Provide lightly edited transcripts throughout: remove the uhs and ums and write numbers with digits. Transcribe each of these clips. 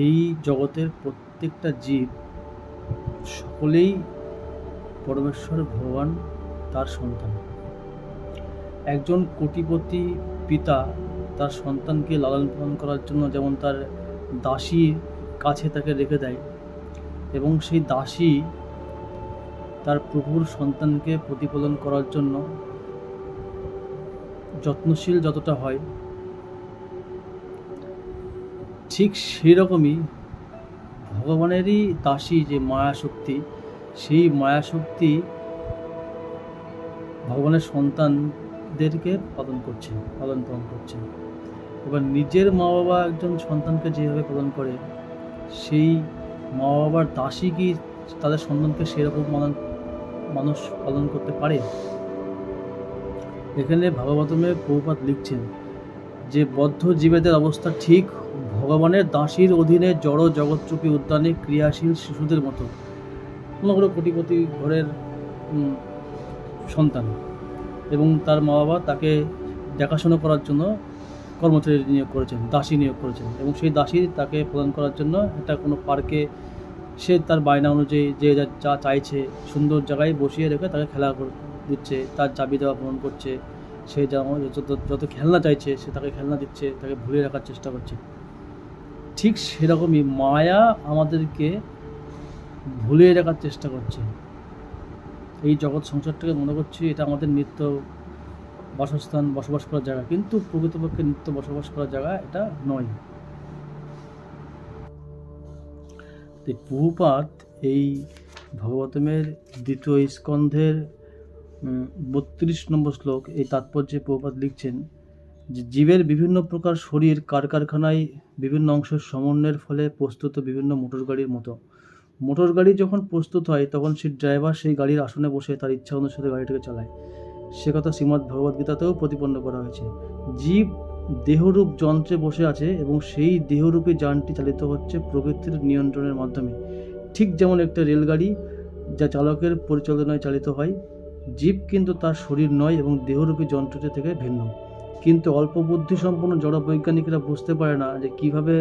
এই জগতের প্রত্যেকটা জীব সকলেই পরমেশ্বর ভগবান তার সন্তান। একজন কোটিপতি পিতা তার সন্তানকে লালন পালন করার জন্য যেমন তার দাসীর কাছে তাকে রেখে দেয়, এবং সেই দাসী তার প্রভুর সন্তানকে প্রতিপালন করার জন্য যত্নশীল যতটা হয়, ঠিক সেই রকমই ভগবানেরই দাসী যে মায়াশক্তি, সেই মায়াশক্তি ভগবানের সন্তানদেরকে পালন পালন করছে। এবার নিজের মা বাবা একজন সন্তানকে যেভাবে পালন করে, সেই মা বাবার দাসী কি তাদের সন্তানকে সেরকম মানুষ পালন করতে পারে? এখানে ভাগবতমে প্রভুপাদ লিখছেন যে বদ্ধ জীবেদের অবস্থা ঠিক ভগবানের দাসীর অধীনে জড় জগৎরূপী উদ্যানে ক্রিয়াশীল শিশুদের মতো। কোনো কোনো কোটিপতি ঘরের সন্তান এবং তার মা বাবা তাকে দেখাশোনা করার জন্য কর্মচারী নিয়োগ করেছেন, দাসী নিয়োগ করেছেন, এবং সেই দাসী তাকে প্রদান করার জন্য একটা কোনো পার্কে সে তার বায়না অনুযায়ী যে যা চাইছে সুন্দর জায়গায় বসিয়ে রেখে তাকে খেলা দিচ্ছে, তার চাবি দেওয়া পূরণ করছে। সে যত খেলনা চাইছে সে তাকে খেলনা দিচ্ছে, তাকে ভুলিয়ে রাখার চেষ্টা করছে। ঠিক সেরকমই মায়া আমাদেরকে ভুলিয়ে রাখার চেষ্টা করছে। এই জগৎ সংসারটাকে মনে করছি এটা আমাদের নিত্য বাসস্থান, বসবাস করার জায়গা, কিন্তু প্রকৃতপক্ষে নিত্য বসবাস করার জায়গা এটা নয়। প্রভুপাদ এই ভাগবতমের দ্বিতীয় স্কন্ধের 32 নম্বর শ্লোক এই তাৎপর্যে প্রভুপাদ লিখছেন যে জীবের বিভিন্ন প্রকার শরীর কারখানায় বিভিন্ন অংশের সমন্বয়ের ফলে প্রস্তুত বিভিন্ন মোটর গাড়ির মতো। মোটর গাড়ি যখন প্রস্তুত হয় তখন সেই ড্রাইভার সেই গাড়ির আসনে বসে তার ইচ্ছা অনুসারে গাড়িটাকে চালায়। সে কথা শ্রীমদ্ ভগবদ্গীতাতেও প্রতিপন্ন করা হয়েছে। জীব দেহরূপ যন্ত্রে বসে আছে এবং সেই দেহরূপী যানটি চালিত হচ্ছে প্রকৃতির নিয়ন্ত্রণের মাধ্যমে। ঠিক যেমন একটা রেলগাড়ি যা চালকের পরিচালনায় চালিত হয়, জীব কিন্তু তার শরীর নয় এবং দেহরূপী যন্ত্রটি থেকে ভিন্ন। কিন্তু অল্প বুদ্ধিসম্পন্ন জড় বৈজ্ঞানিকরা বুঝতে পারে না যে কীভাবে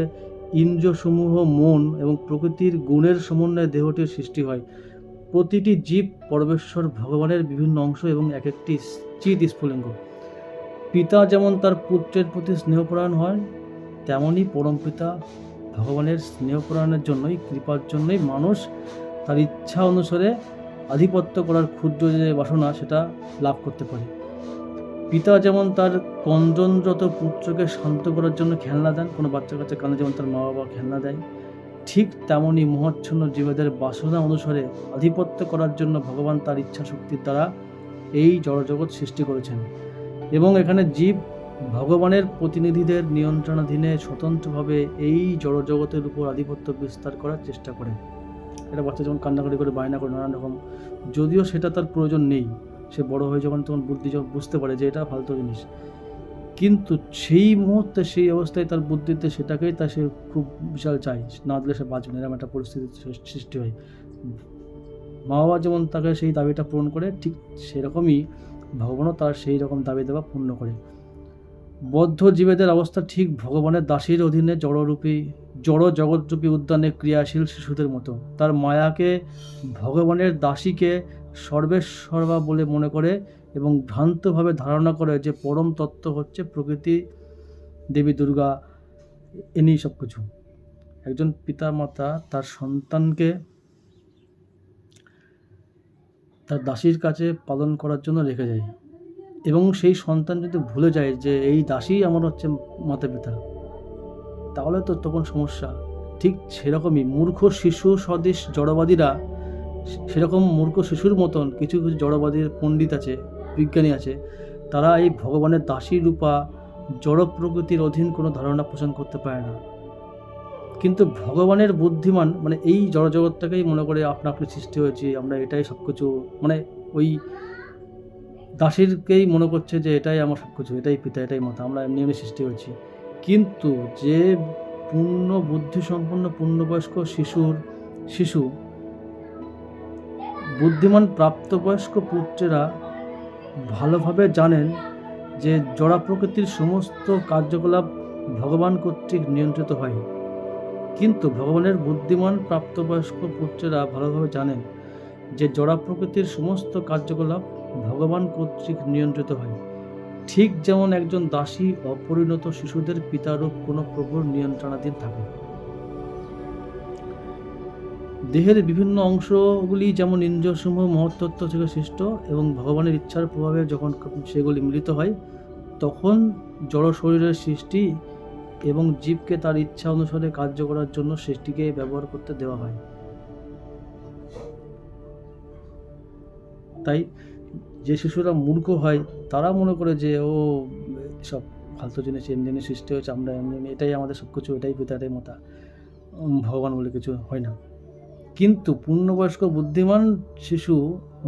ইন্দ্রিয়সমূহ, মন এবং প্রকৃতির গুণের সমন্বয়ে দেহটির সৃষ্টি হয়। প্রতিটি জীব পরমেশ্বর ভগবানের বিভিন্ন অংশ এবং এক একটি চিৎ স্ফুলিঙ্গ। পিতা যেমন তার পুত্রের প্রতি স্নেহপরায়ণ হয়, তেমনই পরমপিতা ভগবানের স্নেহপরায়ণের জন্যই, কৃপার জন্যই মানুষ তার ইচ্ছা অনুসারে আধিপত্য করার ক্ষুদ্র যে বাসনা সেটা লাভ করতে পারে। পিতা যেমন তার কন্দনরত পুত্রকে শান্ত করার জন্য খেলনা দেন, কোনো বাচ্চা কাচ্চা কানে যেমন তার মা বাবা খেলনা দেয়, ঠিক তেমনই মোহাচ্ছন্ন জীবেদের বাসনা অনুসারে আধিপত্য করার জন্য ভগবান তার ইচ্ছা শক্তির দ্বারা এই জড়জগৎ সৃষ্টি করেছেন। এবং এখানে জীব ভগবানের প্রতিনিধিদের নিয়ন্ত্রণাধীনে স্বতন্ত্রভাবে এই জড়জগতের উপর আধিপত্য বিস্তার করার চেষ্টা করে। এটা বাচ্চা যখন কান্নাকাটি করে, বায়না করে নানান রকম, যদিও সেটা তার প্রয়োজন নেই, সে বড় হয়ে যখন বুদ্ধি যখন বুঝতে পারে যে এটা ফালতু জিনিস, কিন্তু সেই মুহূর্তে সেই অবস্থায় তার বুদ্ধিতে সেটাকেই সে খুব বিশাল চাই, না দিলে সে বাঁচবে না, এরকম একটা পরিস্থিতির সৃষ্টি হয়। মা বাবা যেমন তাকে সেই দাবিটা পূরণ করে, ঠিক সেরকমই ভগবানও তার সেই রকম দাবি দেওয়া পূর্ণ করে। বদ্ধ জীবেদের অবস্থা ঠিক ভগবানের দাসীর অধীনে জড় জগৎরূপী উদ্যানে ক্রিয়াশীল শিশুদের মতো। তার মায়াকে, ভগবানের দাসীকে সর্বেসর্বা বলে মনে করে এবং ভ্রান্তভাবে ধারণা করে যে পরম তত্ত্ব হচ্ছে প্রকৃতি, দেবী দুর্গা, এনি সব কিছু। একজন পিতা মাতা তার সন্তানকে তার দাসীর কাছে পালন করার জন্য রেখে যায়, এবং সেই সন্তান যদি ভুলে যায় যে এই দাসী আমার হচ্ছে মাতা পিতা, তাহলে তো তখন সমস্যা। ঠিক সেরকমই মূর্খ শিশু সদৃশ জড়বাদীরা, সেরকম মূর্খ শিশুর মতন কিছু কিছু জড়বাদীর পণ্ডিত আছে, বিজ্ঞানী আছে, তারা এই ভগবানের দাসী রূপা জড় প্রকৃতির অধীন কোনো ধারণা পোষণ করতে পারে না। কিন্তু ভগবানের বুদ্ধিমান মানে এই জড়জগৎটাকেই মনে করে আপনা আপনি সৃষ্টি হয়েছি, আমরা এটাই সব কিছু, মানে ওই দাসীরকেই মনে করছে যে এটাই আমার সব কিছু, এটাই পিতা, এটাই মাতা, আমরা এমনি এমনি সৃষ্টি হয়েছি। কিন্তু যে পূর্ণ বুদ্ধিসম্পন্ন পূর্ণবয়স্ক শিশু বুদ্ধিমান প্রাপ্তবয়স্ক পুত্রেরা ভালোভাবে জানেন যে জড়া প্রকৃতির সমস্ত কার্যকলাপ ভগবান কর্তৃক নিয়ন্ত্রিত হয়। কিন্তু ভগবানের বুদ্ধিমান প্রাপ্তবয়স্ক পুত্রেরা ভালোভাবে জানেন যে জড়া প্রকৃতির সমস্ত কার্যকলাপ ভগবান কর্তৃক নিয়ন্ত্রিত হয়, ঠিক যেমন একজন দাসী অপরিণত শিশুদের পিতারূপ কোনো প্রভুর নিয়ন্ত্রণাধীন থাকে। দেহের বিভিন্ন অংশগুলি যেমন ইন্দ্রিয়সমূহ মহত্তত্ত্ব থেকে সৃষ্ট এবং ভগবানের ইচ্ছার প্রভাবে যখন সেগুলি মিলিত হয়, তখন জড় শরীরের সৃষ্টি এবং জীবকে তার ইচ্ছা অনুসারে কার্য করার জন্য সৃষ্টিকে ব্যবহার করতে দেওয়া হয়। তাই যে শিশুরা মূর্খ হয় তারা মনে করে যে ও সব ফালতু জিনিস এমনি সৃষ্টি হয়েছে, আমরা এমনি এটাই আমাদের সব কিছু, এটাই পিতা, এটাই মাতা, ভগবান বলে কিছু হয় না। কিন্তু পূর্ণবয়স্ক বুদ্ধিমান শিশু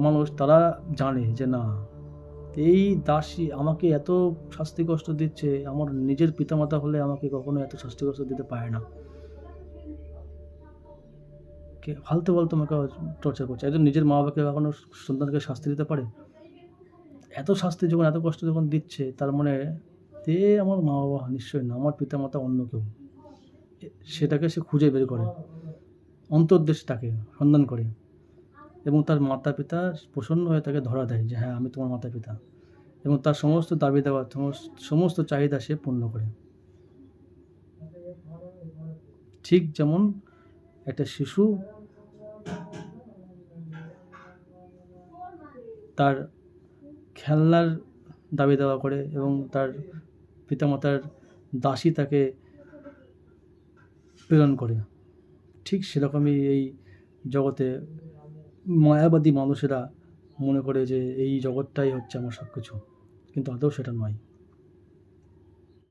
মানুষ তারা জানে যে না, এই দাসী আমাকে এত শাস্তি কষ্ট দিচ্ছে, আমার নিজের পিতামাতা হলে আমাকে কখনো এত শাস্তি কষ্ট দিতে পারে না, কে ফালতু ফালতু আমাকে টর্চার করছে। একজন নিজের মা বাবাকে কখনো সন্তানকে শাস্তি দিতে পারে? এত শাস্তি যখন, এত কষ্ট যখন দিচ্ছে, তার মানে আমার মা বাবা নিশ্চয়ই না, আমার পিতামাতা অন্য কেউ। সেটাকে সে খুঁজে বের করে, অন্তর্দেশে তাকে সন্ধান করে এবং তার মাতা পিতা প্রসন্ন হয়ে তাকে ধরা দেয় যে হ্যাঁ আমি তোমার মাতা পিতা, এবং তার সমস্ত দাবি দেওয়া, সমস্ত চাহিদা সে পূর্ণ করে। ঠিক যেমন একটা শিশু তার খেলনার দাবি দেওয়া করে এবং তার পিতামাতার দাসী তাকে প্রেরণ করে, ঠিক সেরকমই এই জগতে মায়াবাদী মানুষেরা মনে করে যে এই জগৎটাই হচ্ছে আমার সব কিছু, কিন্তু আদৌ সেটা নয়।